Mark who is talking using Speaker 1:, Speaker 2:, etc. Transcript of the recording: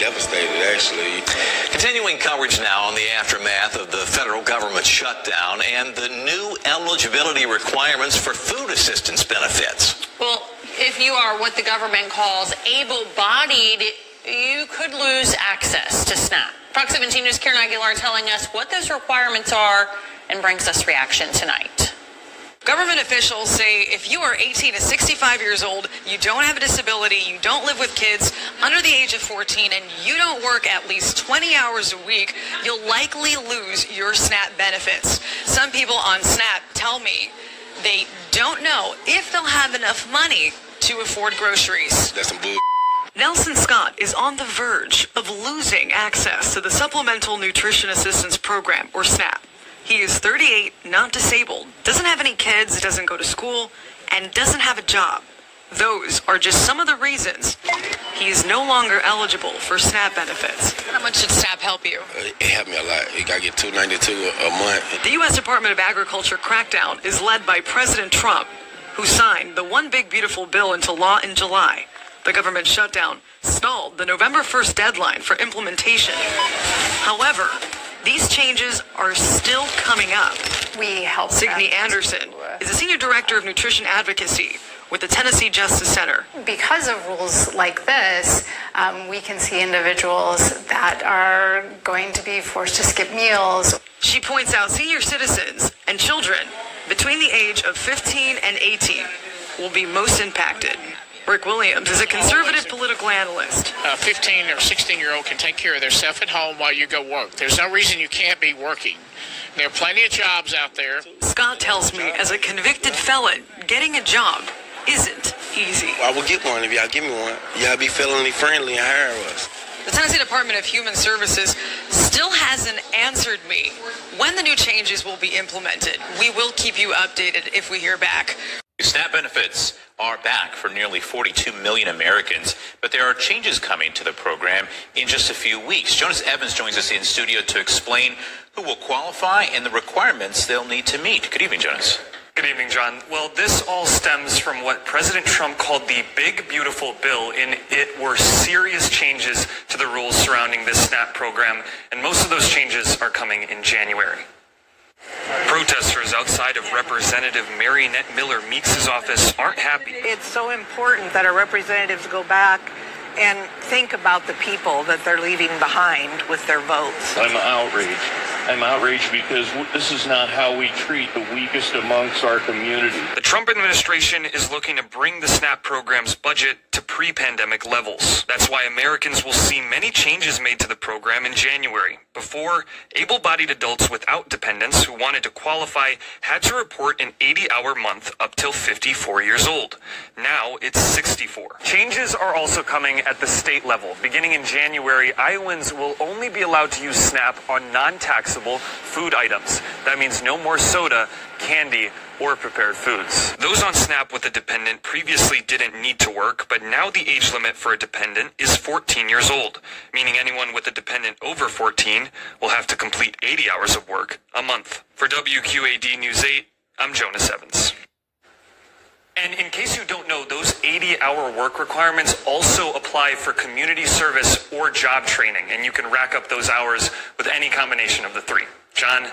Speaker 1: Devastated, actually.
Speaker 2: Continuing coverage now on the aftermath of the federal government shutdown and the new eligibility requirements for food assistance benefits.
Speaker 3: Well, if you are what the government calls able-bodied, you could lose access to SNAP. Fox 17 News' Karen Aguilar telling us what those requirements are and brings us reaction tonight.
Speaker 4: Government officials say if you are 18 to 65 years old, you don't have a disability, you don't live with kids under the age of 14, and you don't work at least 20 hours a week, you'll likely lose your SNAP benefits. Some people on SNAP tell me they don't know if they'll have enough money to afford groceries.
Speaker 1: That's some bull.
Speaker 4: Nelson Scott is on the verge of losing access to the Supplemental Nutrition Assistance Program, or SNAP. He is 38, not disabled, doesn't have any kids, doesn't go to school, and doesn't have a job. Those are just some of the reasons he is no longer eligible for SNAP benefits. How much did SNAP help you?
Speaker 1: It helped me a lot. I get $292 a month.
Speaker 4: The U.S. Department of Agriculture crackdown is led by President Trump, who signed the One Big Beautiful Bill into law in July. The government shutdown stalled the November 1st deadline for implementation. However, these changes are still coming up.
Speaker 3: We help
Speaker 4: Signe Anderson is a senior director of nutrition advocacy with the Tennessee Justice Center.
Speaker 5: Because of rules like this, we can see individuals that are going to be forced to skip meals.
Speaker 4: She points out senior citizens and children between the age of 15 and 18 will be most impacted. Rick Williams is a conservative political analyst.
Speaker 6: A 15 or 16-year-old can take care of themselves at home while you go work. There's no reason you can't be working. There are plenty of jobs out there.
Speaker 4: Scott tells me, as a convicted felon, getting a job isn't easy.
Speaker 1: I will get one if y'all give me one. Y'all be felony friendly and hire us.
Speaker 4: The Tennessee Department of Human Services still hasn't answered me when the new changes will be implemented. We will keep you updated if we hear back.
Speaker 7: SNAP benefits are back for nearly 42 million Americans, but there are changes coming to the program in just a few weeks. Jonas Evans joins us in studio to explain who will qualify and the requirements they'll need to meet. Good evening, Jonas.
Speaker 8: Good evening, John. Well, this all stems from what President Trump called the Big Beautiful Bill. In it were serious changes to the rules surrounding this SNAP program, and most of those changes are coming in January. Protesters outside of Representative Mariannette Miller Meeks' office aren't happy.
Speaker 9: It's so important that our representatives go back and think about the people that they're leaving behind with their votes.
Speaker 10: I'm outraged. I'm outraged because this is not how we treat the weakest amongst our community.
Speaker 8: The Trump administration is looking to bring the SNAP program's budget to pre-pandemic levels. That's why Americans will see many changes made to the program in January. Before, able-bodied adults without dependents who wanted to qualify had to report an 80-hour month up till 54 years old. Now it's 64. Changes are also coming at the state level. Beginning in January, Iowans will only be allowed to use SNAP on non-taxable food items. That means no more soda, candy, or prepared foods. Those on SNAP with a dependent previously didn't need to work, but now the age limit for a dependent is 14 years old, meaning anyone with a dependent over 14 will have to complete 80 hours of work a month. For WQAD News 8, I'm Jonas Evans. And in case you don't know, those 80-hour work requirements also apply for community service or job training, and you can rack up those hours with any combination of the three. John?